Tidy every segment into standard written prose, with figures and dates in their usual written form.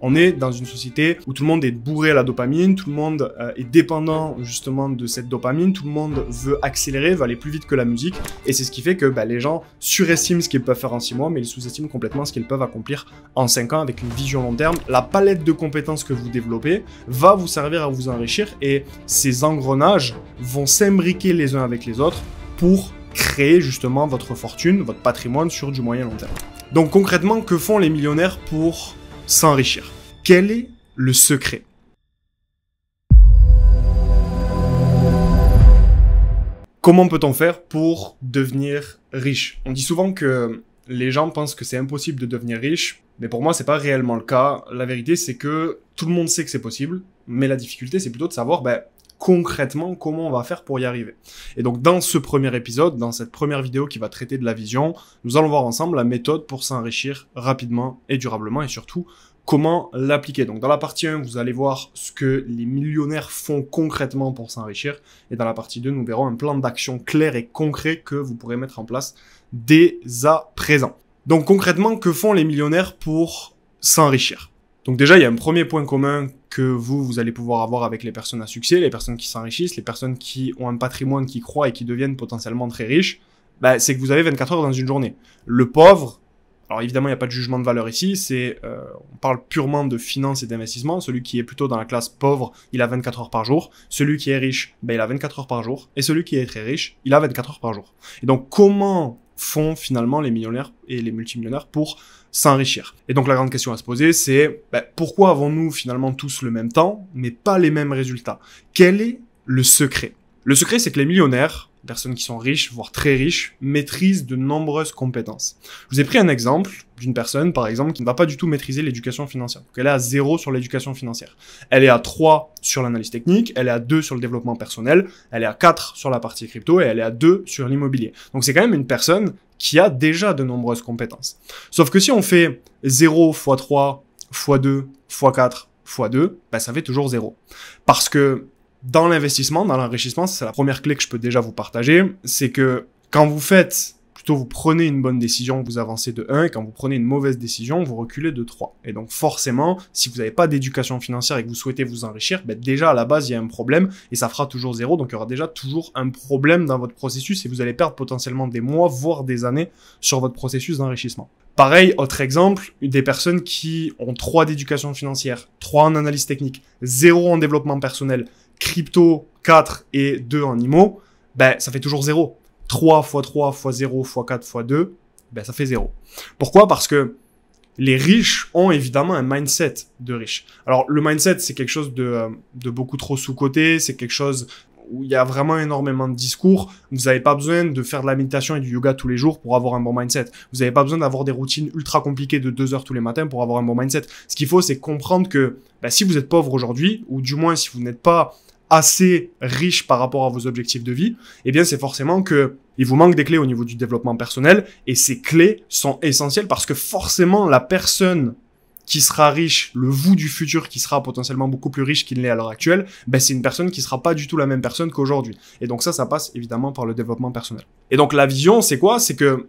On est dans une société où tout le monde est bourré à la dopamine, tout le monde est dépendant justement de cette dopamine, tout le monde veut accélérer, veut aller plus vite que la musique, et c'est ce qui fait que les gens surestiment ce qu'ils peuvent faire en 6 mois, mais ils sous-estiment complètement ce qu'ils peuvent accomplir en 5 ans avec une vision long terme. La palette de compétences que vous développez va vous servir à vous enrichir, et ces engrenages vont s'imbriquer les uns avec les autres pour créer justement votre fortune, votre patrimoine sur du moyen long terme. Donc concrètement, que font les millionnaires pour s'enrichir? Quel est le secret? Comment peut-on faire pour devenir riche? On dit souvent que les gens pensent que c'est impossible de devenir riche, mais pour moi, c'est pas réellement le cas. La vérité, c'est que tout le monde sait que c'est possible, mais la difficulté, c'est plutôt de savoir, concrètement, comment on va faire pour y arriver. Et donc, dans ce premier épisode, dans cette première vidéo qui va traiter de la vision, nous allons voir ensemble la méthode pour s'enrichir rapidement et durablement, et surtout, comment l'appliquer. Donc, dans la partie 1, vous allez voir ce que les millionnaires font concrètement pour s'enrichir, et dans la partie 2, nous verrons un plan d'action clair et concret que vous pourrez mettre en place dès à présent. Donc, concrètement, que font les millionnaires pour s'enrichir? Donc déjà, il y a un premier point commun que vous allez pouvoir avoir avec les personnes à succès, les personnes qui s'enrichissent, les personnes qui ont un patrimoine qui croît et qui deviennent potentiellement très riches, c'est que vous avez 24 heures dans une journée. Le pauvre, alors évidemment, il n'y a pas de jugement de valeur ici, on parle purement de finance et d'investissement. Celui qui est plutôt dans la classe pauvre, il a 24 heures par jour. Celui qui est riche, il a 24 heures par jour. Et celui qui est très riche, il a 24 heures par jour. Et donc, comment font finalement les millionnaires et les multimillionnaires pour s'enrichir? Et donc la grande question à se poser, c'est pourquoi avons-nous finalement tous le même temps, mais pas les mêmes résultats? Quel est le secret? Le secret, c'est que les millionnaires, les personnes qui sont riches, voire très riches, maîtrisent de nombreuses compétences. Je vous ai pris un exemple d'une personne, par exemple, qui ne va pas du tout maîtriser l'éducation financière. Donc elle est à 0 sur l'éducation financière. Elle est à 3 sur l'analyse technique, elle est à 2 sur le développement personnel, elle est à 4 sur la partie crypto, et elle est à 2 sur l'immobilier. Donc c'est quand même une personne qui a déjà de nombreuses compétences. Sauf que si on fait 0 x 3 x 2 x 4 x 2, ça fait toujours 0. Parce que dans l'investissement, dans l'enrichissement, c'est la première clé que je peux déjà vous partager, c'est que quand vous prenez une bonne décision, vous avancez de 1, et quand vous prenez une mauvaise décision, vous reculez de 3. Et donc forcément, si vous n'avez pas d'éducation financière et que vous souhaitez vous enrichir, déjà à la base, il y a un problème, et ça fera toujours 0, donc il y aura déjà toujours un problème dans votre processus, et vous allez perdre potentiellement des mois, voire des années sur votre processus d'enrichissement. Pareil, autre exemple, des personnes qui ont 3 d'éducation financière, 3 en analyse technique, 0 en développement personnel, crypto 4 et 2 en IMO, ça fait toujours 0. 3 x 3 x 0 x 4 x 2, ça fait 0. Pourquoi? Parce que les riches ont évidemment un mindset de riche. Alors, le mindset, c'est quelque chose de beaucoup trop sous-coté, c'est quelque chose où il y a vraiment énormément de discours. Vous n'avez pas besoin de faire de la méditation et du yoga tous les jours pour avoir un bon mindset. Vous n'avez pas besoin d'avoir des routines ultra compliquées de 2 heures tous les matins pour avoir un bon mindset. Ce qu'il faut, c'est comprendre que si vous êtes pauvre aujourd'hui, ou du moins si vous n'êtes pas assez riche par rapport à vos objectifs de vie, c'est forcément que il vous manque des clés au niveau du développement personnel, et ces clés sont essentielles parce que forcément la personne qui sera riche, le vous du futur qui sera potentiellement beaucoup plus riche qu'il ne l'est à l'heure actuelle, c'est une personne qui sera pas du tout la même personne qu'aujourd'hui. Et donc ça passe évidemment par le développement personnel. Et donc la vision, c'est quoi? C'est que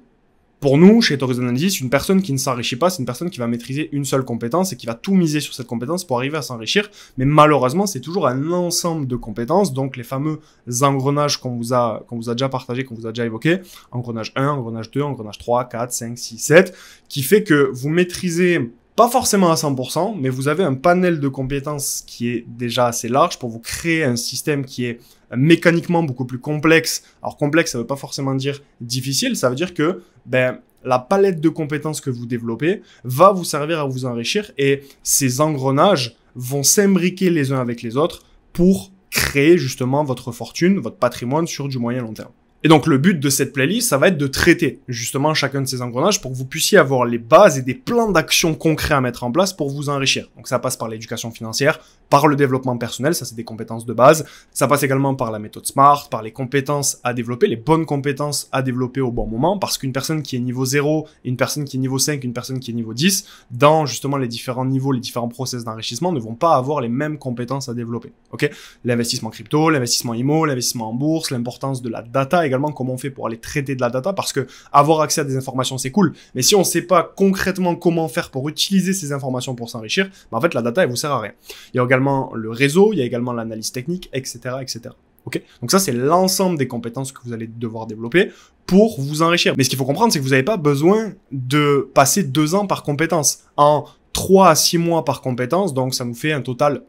pour nous, chez Horizon Analysis, une personne qui ne s'enrichit pas, c'est une personne qui va maîtriser une seule compétence et qui va tout miser sur cette compétence pour arriver à s'enrichir. Mais malheureusement, c'est toujours un ensemble de compétences, donc les fameux engrenages qu'on vous a déjà partagés, qu'on vous a déjà évoqués, engrenage 1, engrenage 2, engrenage 3, 4, 5, 6, 7, qui fait que vous maîtrisez pas forcément à 100%, mais vous avez un panel de compétences qui est déjà assez large pour vous créer un système qui est mécaniquement beaucoup plus complexe. Alors complexe, ça veut pas forcément dire difficile, ça veut dire que la palette de compétences que vous développez va vous servir à vous enrichir, et ces engrenages vont s'imbriquer les uns avec les autres pour créer justement votre fortune, votre patrimoine sur du moyen long terme. Et donc le but de cette playlist, ça va être de traiter justement chacun de ces engrenages pour que vous puissiez avoir les bases et des plans d'action concrets à mettre en place pour vous enrichir. Donc ça passe par l'éducation financière, par le développement personnel, ça c'est des compétences de base. Ça passe également par la méthode SMART, par les compétences à développer, les bonnes compétences à développer au bon moment, parce qu'une personne qui est niveau 0, une personne qui est niveau 5, une personne qui est niveau 10, dans justement les différents niveaux, les différents process d'enrichissement ne vont pas avoir les mêmes compétences à développer. Ok, l'investissement crypto, l'investissement IMO, l'investissement en bourse, l'importance de la data également comment on fait pour aller traiter de la data, parce que avoir accès à des informations, c'est cool. Mais si on ne sait pas concrètement comment faire pour utiliser ces informations pour s'enrichir, en fait, la data, elle vous sert à rien. Il y a également le réseau, il y a également l'analyse technique, etc., etc. Ok, donc ça, c'est l'ensemble des compétences que vous allez devoir développer pour vous enrichir. Mais ce qu'il faut comprendre, c'est que vous n'avez pas besoin de passer 2 ans par compétence. En 3 à 6 mois par compétence, donc ça nous fait un total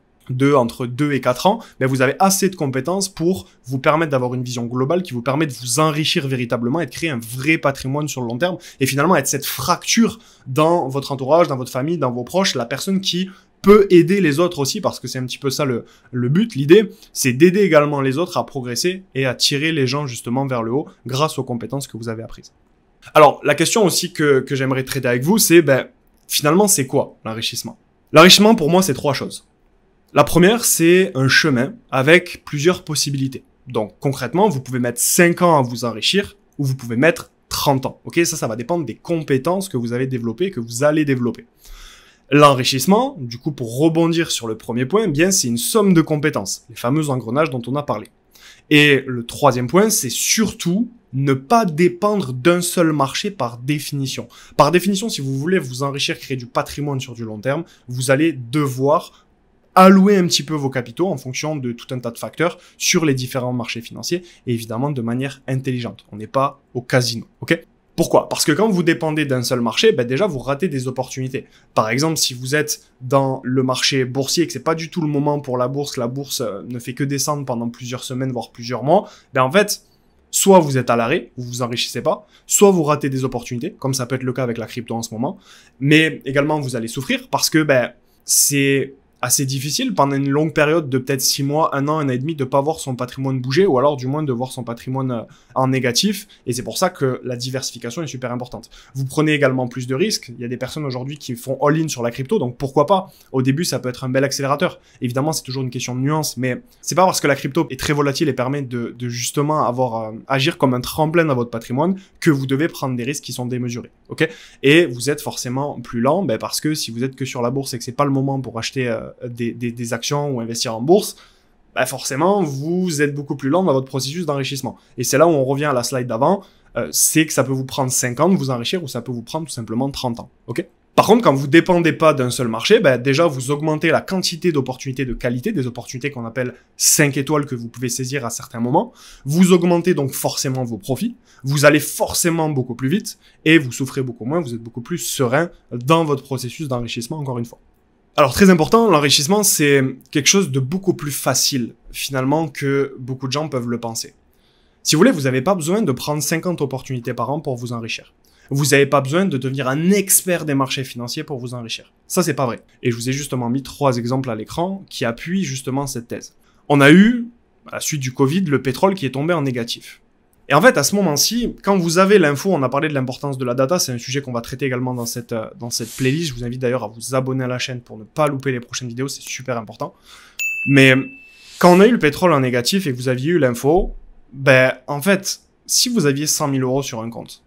entre 2 et 4 ans, mais vous avez assez de compétences pour vous permettre d'avoir une vision globale qui vous permet de vous enrichir véritablement et de créer un vrai patrimoine sur le long terme et finalement être cette fracture dans votre entourage, dans votre famille, dans vos proches, la personne qui peut aider les autres aussi, parce que c'est un petit peu ça le but. L'idée, c'est d'aider également les autres à progresser et à tirer les gens justement vers le haut grâce aux compétences que vous avez apprises. Alors, la question aussi que j'aimerais traiter avec vous, c'est finalement, c'est quoi l'enrichissement? L'enrichissement, pour moi, c'est 3 choses. La première, c'est un chemin avec plusieurs possibilités. Donc, concrètement, vous pouvez mettre 5 ans à vous enrichir ou vous pouvez mettre 30 ans. Ok, ça va dépendre des compétences que vous avez développées, que vous allez développer. L'enrichissement, du coup, pour rebondir sur le premier point, c'est une somme de compétences, les fameux engrenages dont on a parlé. Et le 3e point, c'est surtout ne pas dépendre d'un seul marché par définition. Par définition, si vous voulez vous enrichir, créer du patrimoine sur du long terme, vous allez devoir allouer un petit peu vos capitaux en fonction de tout un tas de facteurs sur les différents marchés financiers et évidemment de manière intelligente. On n'est pas au casino, ok ? Pourquoi? Parce que quand vous dépendez d'un seul marché, déjà vous ratez des opportunités. Par exemple, si vous êtes dans le marché boursier et que c'est pas du tout le moment pour la bourse ne fait que descendre pendant plusieurs semaines, voire plusieurs mois, en fait, soit vous êtes à l'arrêt, vous vous enrichissez pas, soit vous ratez des opportunités, comme ça peut être le cas avec la crypto en ce moment, mais également vous allez souffrir parce que c'est assez difficile pendant une longue période de peut-être 6 mois, 1 an, 1 an et demi de pas voir son patrimoine bouger ou alors du moins de voir son patrimoine en négatif et c'est pour ça que la diversification est super importante. Vous prenez également plus de risques, il y a des personnes aujourd'hui qui font all-in sur la crypto donc pourquoi pas? Au début ça peut être un bel accélérateur. Évidemment c'est toujours une question de nuance mais c'est pas parce que la crypto est très volatile et permet de justement agir comme un tremplin dans votre patrimoine que vous devez prendre des risques qui sont démesurés. Ok? Et vous êtes forcément plus lent parce que si vous êtes que sur la bourse et que c'est pas le moment pour acheter des actions ou investir en bourse, forcément, vous êtes beaucoup plus lent dans votre processus d'enrichissement. Et c'est là où on revient à la slide d'avant, c'est que ça peut vous prendre 5 ans de vous enrichir ou ça peut vous prendre tout simplement 30 ans. Ok ? Par contre, quand vous dépendez pas d'un seul marché, déjà vous augmentez la quantité d'opportunités de qualité, des opportunités qu'on appelle 5 étoiles que vous pouvez saisir à certains moments. Vous augmentez donc forcément vos profits, vous allez forcément beaucoup plus vite et vous souffrez beaucoup moins, vous êtes beaucoup plus serein dans votre processus d'enrichissement encore une fois. Alors très important, l'enrichissement c'est quelque chose de beaucoup plus facile finalement que beaucoup de gens peuvent le penser. Si vous voulez, vous n'avez pas besoin de prendre 50 opportunités par an pour vous enrichir. Vous n'avez pas besoin de devenir un expert des marchés financiers pour vous enrichir. Ça c'est pas vrai. Et je vous ai justement mis 3 exemples à l'écran qui appuient justement cette thèse. On a eu, à la suite du Covid, le pétrole qui est tombé en négatif. Et en fait, à ce moment-ci, quand vous avez l'info, on a parlé de l'importance de la data, c'est un sujet qu'on va traiter également dans cette playlist. Je vous invite d'ailleurs à vous abonner à la chaîne pour ne pas louper les prochaines vidéos, c'est super important. Mais quand on a eu le pétrole en négatif et que vous aviez eu l'info, en fait, si vous aviez 100 000 euros sur un compte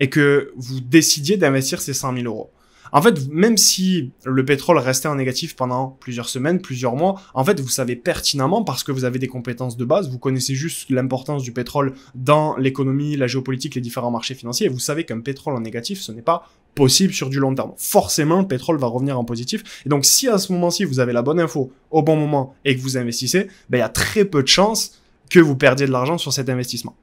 et que vous décidiez d'investir ces 100 000 euros, en fait, même si le pétrole restait en négatif pendant plusieurs semaines, plusieurs mois, en fait, vous savez pertinemment, parce que vous avez des compétences de base, vous connaissez juste l'importance du pétrole dans l'économie, la géopolitique, les différents marchés financiers, et vous savez qu'un pétrole en négatif, ce n'est pas possible sur du long terme. Forcément, le pétrole va revenir en positif. Et donc, si à ce moment-ci, vous avez la bonne info au bon moment et que vous investissez, il y a très peu de chances que vous perdiez de l'argent sur cet investissement.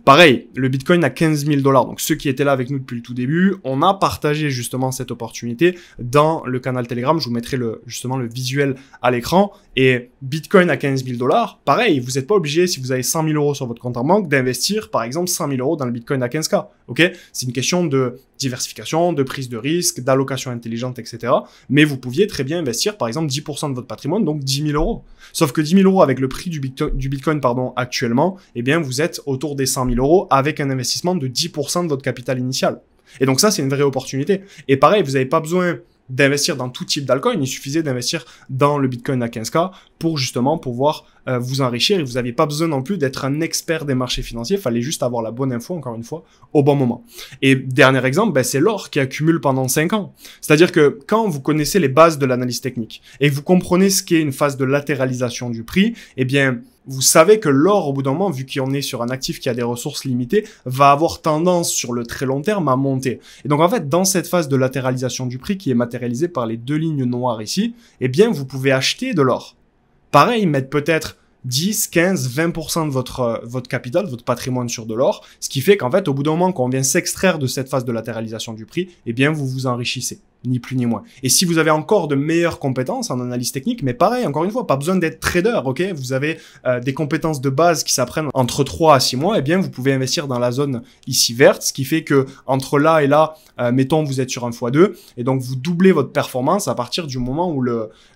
Pareil, le Bitcoin à 15 000 $. Donc ceux qui étaient là avec nous depuis le tout début, on a partagé justement cette opportunité dans le canal Telegram. Je vous mettrai justement le visuel à l'écran. Et Bitcoin à 15 000 $, pareil, vous n'êtes pas obligé, si vous avez 100 000 euros sur votre compte en banque, d'investir par exemple 100 000 euros dans le Bitcoin à 15K. Ok, c'est une question de diversification, de prise de risque, d'allocation intelligente, etc. Mais vous pouviez très bien investir par exemple 10% de votre patrimoine, donc 10 000 euros. Sauf que 10 000 euros avec le prix du Bitcoin actuellement, vous êtes autour des 100 000 euros avec un investissement de 10% de votre capital initial. Et donc ça, c'est une vraie opportunité. Et pareil, vous n'avez pas besoin d'investir dans tout type d'alcool, il suffisait d'investir dans le Bitcoin à 15K pour justement pouvoir vous enrichir et vous n'aviez pas besoin non plus d'être un expert des marchés financiers, il fallait juste avoir la bonne info, encore une fois, au bon moment. Et dernier exemple, c'est l'or qui accumule pendant 5 ans. C'est-à-dire que quand vous connaissez les bases de l'analyse technique et que vous comprenez ce qu'est une phase de latéralisation du prix, vous savez que l'or, au bout d'un moment, vu qu'on est sur un actif qui a des ressources limitées, va avoir tendance sur le très long terme à monter. Et donc en fait, dans cette phase de latéralisation du prix qui est matérialisée par les deux lignes noires ici, eh bien vous pouvez acheter de l'or. Pareil, mettre peut-être 10, 15, 20% de votre capital, votre patrimoine sur de l'or, ce qui fait qu'en fait, au bout d'un moment, quand on vient s'extraire de cette phase de latéralisation du prix, eh bien, vous vous enrichissez, ni plus ni moins. Et si vous avez encore de meilleures compétences en analyse technique, mais pareil, encore une fois, pas besoin d'être trader, ok? Vous avez des compétences de base qui s'apprennent entre 3 à 6 mois, eh bien, vous pouvez investir dans la zone ici verte, ce qui fait que entre là et là, mettons, vous êtes sur un x2, et donc vous doublez votre performance à partir du moment où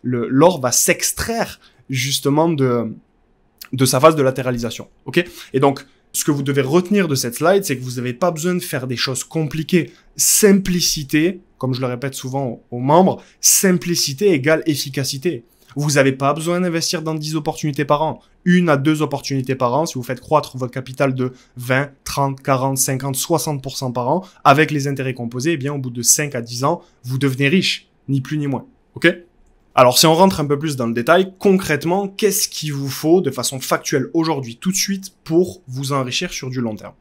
l'or va s'extraire justement de sa phase de latéralisation, ok? Et donc, ce que vous devez retenir de cette slide, c'est que vous n'avez pas besoin de faire des choses compliquées. Simplicité, comme je le répète souvent aux membres, simplicité égale efficacité. Vous n'avez pas besoin d'investir dans 10 opportunités par an. 1 à 2 opportunités par an, si vous faites croître votre capital de 20, 30, 40, 50, 60% par an, avec les intérêts composés, eh bien, au bout de 5 à 10 ans, vous devenez riche, ni plus ni moins, ok? Alors, si on rentre un peu plus dans le détail, concrètement, qu'est-ce qu'il vous faut de façon factuelle aujourd'hui, tout de suite, pour vous enrichir sur du long terme?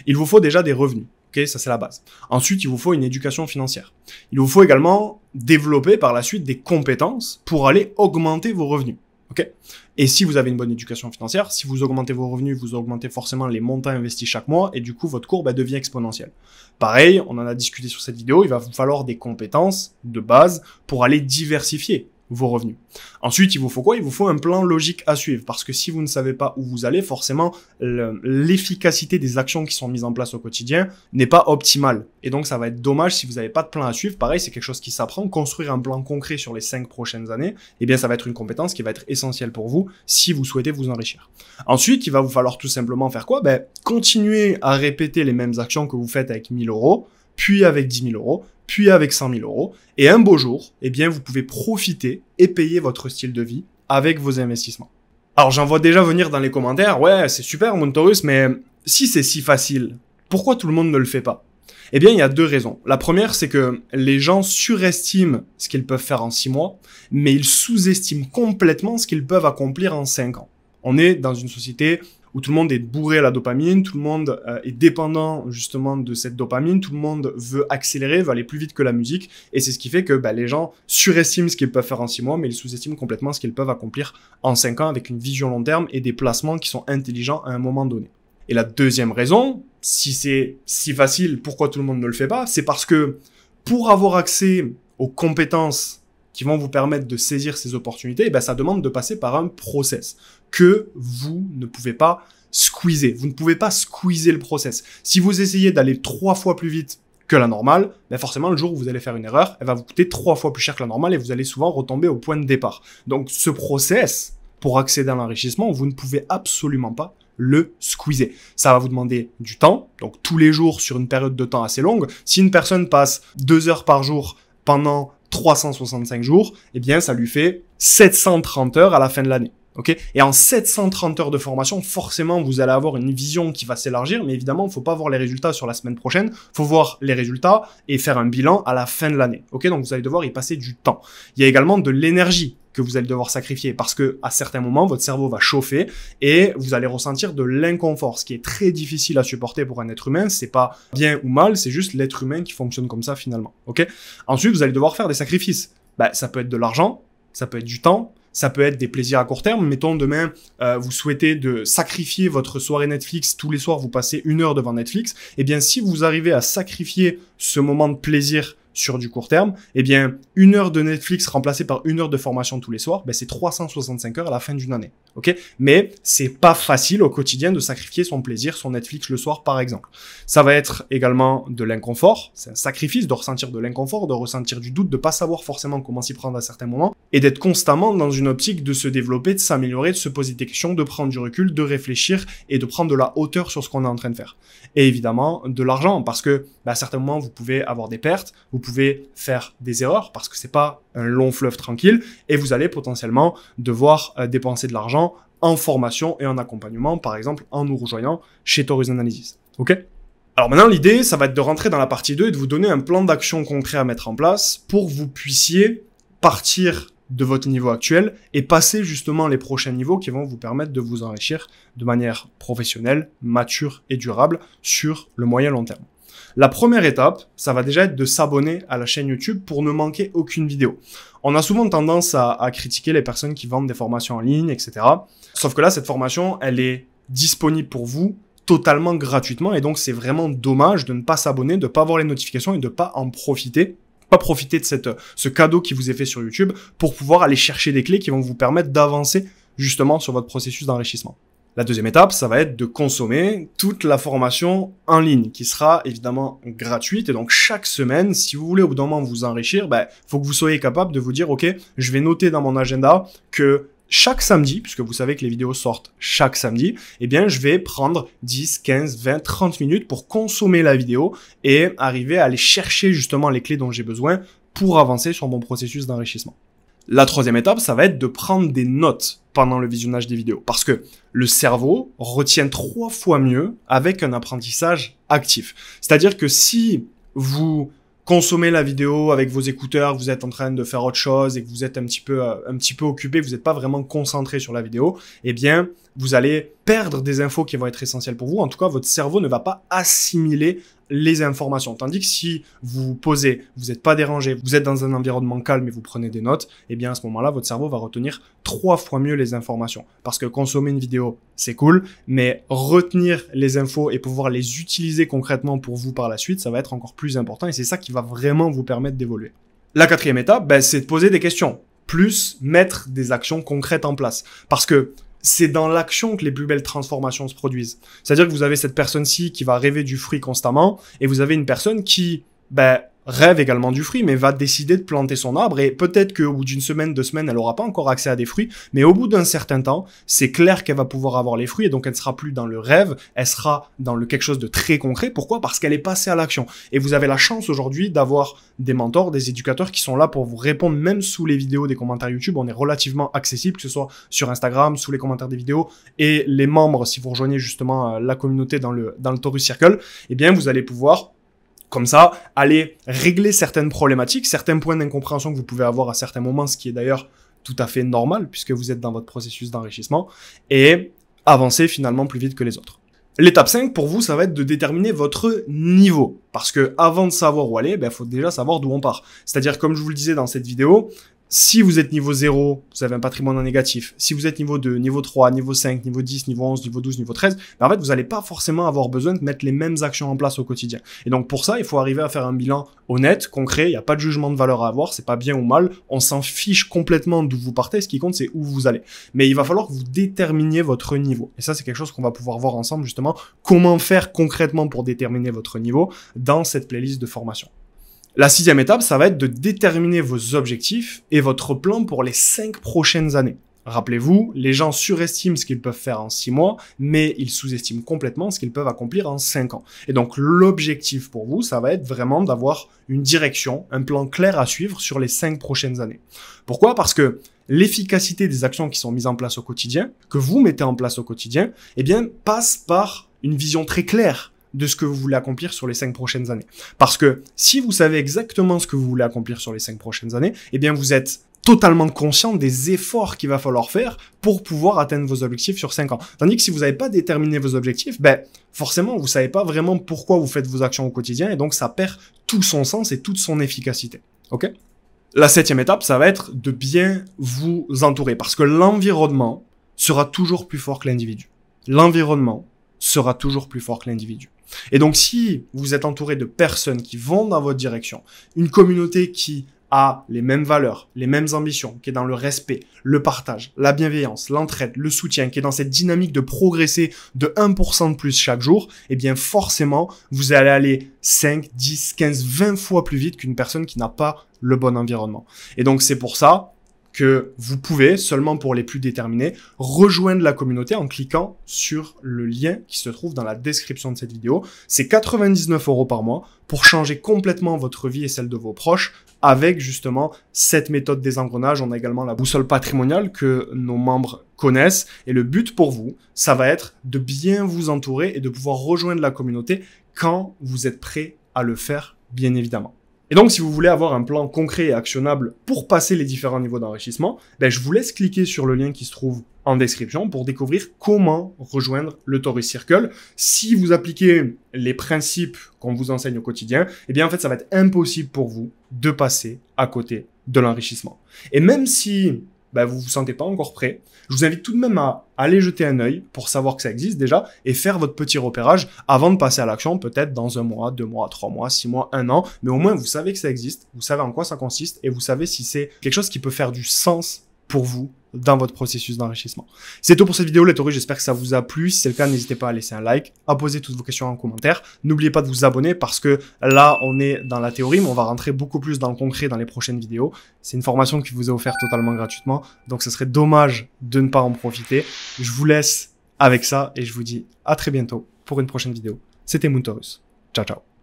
Il vous faut déjà des revenus. Ok, ça c'est la base. Ensuite, il vous faut une éducation financière. Il vous faut également développer par la suite des compétences pour aller augmenter vos revenus. Ok? Et si vous avez une bonne éducation financière, si vous augmentez vos revenus, vous augmentez forcément les montants investis chaque mois et du coup, votre courbe devient exponentielle. Pareil, on en a discuté sur cette vidéo, il va vous falloir des compétences de base pour aller diversifier vos revenus. Ensuite, il vous faut quoi? Il vous faut un plan logique à suivre parce que si vous ne savez pas où vous allez, forcément, l'efficacité des actions qui sont mises en place au quotidien n'est pas optimale. Et donc, ça va être dommage si vous n'avez pas de plan à suivre. Pareil, c'est quelque chose qui s'apprend. Construire un plan concret sur les 5 prochaines années, eh bien, ça va être une compétence qui va être essentielle pour vous si vous souhaitez vous enrichir. Ensuite, il va vous falloir tout simplement faire quoi? Continuer à répéter les mêmes actions que vous faites avec 1000 euros, puis avec 10 000 euros, puis avec 100 000 euros. Et un beau jour, eh bien, vous pouvez profiter et payer votre style de vie avec vos investissements. Alors, j'en vois déjà venir dans les commentaires, ouais, c'est super, Montorus, mais si c'est si facile, pourquoi tout le monde ne le fait pas? Eh bien, il y a 2 raisons. La première, c'est que les gens surestiment ce qu'ils peuvent faire en 6 mois, mais ils sous-estiment complètement ce qu'ils peuvent accomplir en 5 ans. On est dans une société où tout le monde est bourré à la dopamine, tout le monde est dépendant justement de cette dopamine, tout le monde veut accélérer, veut aller plus vite que la musique, et c'est ce qui fait que les gens surestiment ce qu'ils peuvent faire en 6 mois, mais ils sous-estiment complètement ce qu'ils peuvent accomplir en 5 ans avec une vision long terme et des placements qui sont intelligents à un moment donné. Et la deuxième raison, si c'est si facile, pourquoi tout le monde ne le fait pas, c'est parce que pour avoir accès aux compétences qui vont vous permettre de saisir ces opportunités, ça demande de passer par un process que vous ne pouvez pas squeezer. Vous ne pouvez pas squeezer le process. Si vous essayez d'aller 3 fois plus vite que la normale, forcément, le jour où vous allez faire une erreur, elle va vous coûter 3 fois plus cher que la normale et vous allez souvent retomber au point de départ. Donc, ce process, pour accéder à l'enrichissement, vous ne pouvez absolument pas le squeezer. Ça va vous demander du temps, donc tous les jours sur une période de temps assez longue. Si une personne passe 2 heures par jour pendant 365 jours, eh bien, ça lui fait 730 heures à la fin de l'année. Okay, et en 730 heures de formation, forcément, vous allez avoir une vision qui va s'élargir, mais évidemment, il ne faut pas voir les résultats sur la semaine prochaine, il faut voir les résultats et faire un bilan à la fin de l'année. Okay, donc vous allez devoir y passer du temps. Il y a également de l'énergie que vous allez devoir sacrifier parce que à certains moments, votre cerveau va chauffer et vous allez ressentir de l'inconfort, ce qui est très difficile à supporter pour un être humain. C'est pas bien ou mal, c'est juste l'être humain qui fonctionne comme ça finalement. Okay, ensuite, vous allez devoir faire des sacrifices. Ça peut être de l'argent, ça peut être du temps, ça peut être des plaisirs à court terme. Mettons demain, vous souhaitez de sacrifier votre soirée Netflix. Tous les soirs, vous passez 1 heure devant Netflix. Eh bien, si vous arrivez à sacrifier ce moment de plaisir sur du court terme, eh bien, 1 heure de Netflix remplacée par 1 heure de formation tous les soirs, c'est 365 heures à la fin d'une année. Ok? Mais c'est pas facile au quotidien de sacrifier son plaisir, son Netflix le soir, par exemple. Ça va être également de l'inconfort. C'est un sacrifice de ressentir de l'inconfort, de ressentir du doute, de pas savoir forcément comment s'y prendre à certains moments et d'être constamment dans une optique de se développer, de s'améliorer, de se poser des questions, de prendre du recul, de réfléchir et de prendre de la hauteur sur ce qu'on est en train de faire. Et évidemment, de l'argent parce que, à certains moments, vous pouvez avoir des pertes, vous pouvez faire des erreurs parce que c'est pas un long fleuve tranquille et vous allez potentiellement devoir dépenser de l'argent en formation et en accompagnement, par exemple en nous rejoignant chez Taurus Analysis. Ok? Alors maintenant, l'idée, ça va être de rentrer dans la partie 2 et de vous donner un plan d'action concret à mettre en place pour que vous puissiez partir de votre niveau actuel et passer justement les prochains niveaux qui vont vous permettre de vous enrichir de manière professionnelle, mature et durable sur le moyen long terme. La première étape, ça va déjà être de s'abonner à la chaîne YouTube pour ne manquer aucune vidéo. On a souvent tendance à critiquer les personnes qui vendent des formations en ligne, etc. Sauf que là, cette formation, elle est disponible pour vous totalement gratuitement et donc c'est vraiment dommage de ne pas s'abonner, de ne pas avoir les notifications et de ne pas en profiter. Pas profiter de ce cadeau qui vous est fait sur YouTube pour pouvoir aller chercher des clés qui vont vous permettre d'avancer justement sur votre processus d'enrichissement. La deuxième étape, ça va être de consommer toute la formation en ligne qui sera évidemment gratuite. Et donc, chaque semaine, si vous voulez au bout d'un moment vous enrichir, faut que vous soyez capable de vous dire, OK, je vais noter dans mon agenda que chaque samedi, puisque vous savez que les vidéos sortent chaque samedi, eh bien, je vais prendre 10, 15, 20, 30 minutes pour consommer la vidéo et arriver à aller chercher justement les clés dont j'ai besoin pour avancer sur mon processus d'enrichissement. La troisième étape, ça va être de prendre des notes pendant le visionnage des vidéos parce que le cerveau retient 3 fois mieux avec un apprentissage actif. C'est-à-dire que si vous consommez la vidéo avec vos écouteurs, vous êtes en train de faire autre chose et que vous êtes un petit peu occupé, vous n'êtes pas vraiment concentré sur la vidéo, eh bien, vous allez perdre des infos qui vont être essentielles pour vous. En tout cas, votre cerveau ne va pas assimiler les informations. Tandis que si vous vous posez, vous n'êtes pas dérangé, vous êtes dans un environnement calme et vous prenez des notes, eh bien, à ce moment-là, votre cerveau va retenir 3 fois mieux les informations. Parce que consommer une vidéo, c'est cool, mais retenir les infos et pouvoir les utiliser concrètement pour vous par la suite, ça va être encore plus important et c'est ça qui va vraiment vous permettre d'évoluer. La quatrième étape, c'est de poser des questions, plus mettre des actions concrètes en place. Parce que c'est dans l'action que les plus belles transformations se produisent. C'est-à-dire que vous avez cette personne-ci qui va rêver du fruit constamment et vous avez une personne qui rêve également du fruit mais va décider de planter son arbre et peut-être qu'au bout d'une semaine, 2 semaines, elle n'aura pas encore accès à des fruits mais au bout d'un certain temps, c'est clair qu'elle va pouvoir avoir les fruits et donc elle ne sera plus dans le rêve, elle sera dans le quelque chose de très concret. Pourquoi ? Parce qu'elle est passée à l'action. Et vous avez la chance aujourd'hui d'avoir des mentors, des éducateurs qui sont là pour vous répondre même sous les vidéos des commentaires YouTube. On est relativement accessible, que ce soit sur Instagram, sous les commentaires des vidéos et les membres, si vous rejoignez justement la communauté dans le Taurus Circle, eh bien vous allez pouvoir comme ça, aller régler certaines problématiques, certains points d'incompréhension que vous pouvez avoir à certains moments, ce qui est d'ailleurs tout à fait normal puisque vous êtes dans votre processus d'enrichissement et avancer finalement plus vite que les autres. L'étape 5 pour vous, ça va être de déterminer votre niveau parce que avant de savoir où aller, faut déjà savoir d'où on part. C'est-à-dire comme je vous le disais dans cette vidéo, si vous êtes niveau 0, vous avez un patrimoine en négatif. Si vous êtes niveau 2, niveau 3, niveau 5, niveau 10, niveau 11, niveau 12, niveau 13, en fait, vous n'allez pas forcément avoir besoin de mettre les mêmes actions en place au quotidien. Et donc, pour ça, il faut arriver à faire un bilan honnête, concret. Il n'y a pas de jugement de valeur à avoir. C'est pas bien ou mal. On s'en fiche complètement d'où vous partez. Ce qui compte, c'est où vous allez. Mais il va falloir que vous déterminiez votre niveau. Et ça, c'est quelque chose qu'on va pouvoir voir ensemble, justement. Comment faire concrètement pour déterminer votre niveau dans cette playlist de formation. La 6e étape, ça va être de déterminer vos objectifs et votre plan pour les 5 prochaines années. Rappelez-vous, les gens surestiment ce qu'ils peuvent faire en 6 mois, mais ils sous-estiment complètement ce qu'ils peuvent accomplir en 5 ans. Et donc, l'objectif pour vous, ça va être vraiment d'avoir une direction, un plan clair à suivre sur les 5 prochaines années. Pourquoi ? Parce que l'efficacité des actions qui sont mises en place au quotidien, que vous mettez en place au quotidien, eh bien, passe par une vision très claire de ce que vous voulez accomplir sur les 5 prochaines années. Parce que si vous savez exactement ce que vous voulez accomplir sur les 5 prochaines années, eh bien vous êtes totalement conscient des efforts qu'il va falloir faire pour pouvoir atteindre vos objectifs sur 5 ans. Tandis que si vous n'avez pas déterminé vos objectifs, forcément vous savez pas vraiment pourquoi vous faites vos actions au quotidien et donc ça perd tout son sens et toute son efficacité. Ok ? La 7e étape, ça va être de bien vous entourer parce que l'environnement sera toujours plus fort que l'individu. L'environnement sera toujours plus fort que l'individu. Et donc, si vous êtes entouré de personnes qui vont dans votre direction, une communauté qui a les mêmes valeurs, les mêmes ambitions, qui est dans le respect, le partage, la bienveillance, l'entraide, le soutien, qui est dans cette dynamique de progresser de 1% de plus chaque jour, eh bien forcément, vous allez aller 5, 10, 15, 20 fois plus vite qu'une personne qui n'a pas le bon environnement. Et donc, c'est pour ça que vous pouvez, seulement pour les plus déterminés, rejoindre la communauté en cliquant sur le lien qui se trouve dans la description de cette vidéo. C'est 99 € par mois pour changer complètement votre vie et celle de vos proches avec justement cette méthode des engrenages. On a également la boussole patrimoniale que nos membres connaissent. Et le but pour vous, ça va être de bien vous entourer et de pouvoir rejoindre la communauté quand vous êtes prêt à le faire, bien évidemment. Et donc, si vous voulez avoir un plan concret et actionnable pour passer les différents niveaux d'enrichissement, je vous laisse cliquer sur le lien qui se trouve en description pour découvrir comment rejoindre le Taurus Circle. Si vous appliquez les principes qu'on vous enseigne au quotidien, en fait, ça va être impossible pour vous de passer à côté de l'enrichissement. Et même si vous vous sentez pas encore prêt, je vous invite tout de même à aller jeter un œil pour savoir que ça existe déjà et faire votre petit repérage avant de passer à l'action, peut-être dans 1 mois, 2 mois, 3 mois, 6 mois, 1 an. Mais au moins, vous savez que ça existe, vous savez en quoi ça consiste et vous savez si c'est quelque chose qui peut faire du sens pour vous dans votre processus d'enrichissement. C'est tout pour cette vidéo, les taureaux. J'espère que ça vous a plu. Si c'est le cas, n'hésitez pas à laisser un like, à poser toutes vos questions en commentaire. N'oubliez pas de vous abonner parce que là, on est dans la théorie, mais on va rentrer beaucoup plus dans le concret dans les prochaines vidéos. C'est une formation qui vous est offerte totalement gratuitement, donc ce serait dommage de ne pas en profiter. Je vous laisse avec ça et je vous dis à très bientôt pour une prochaine vidéo. C'était Moon Taurus. Ciao, ciao.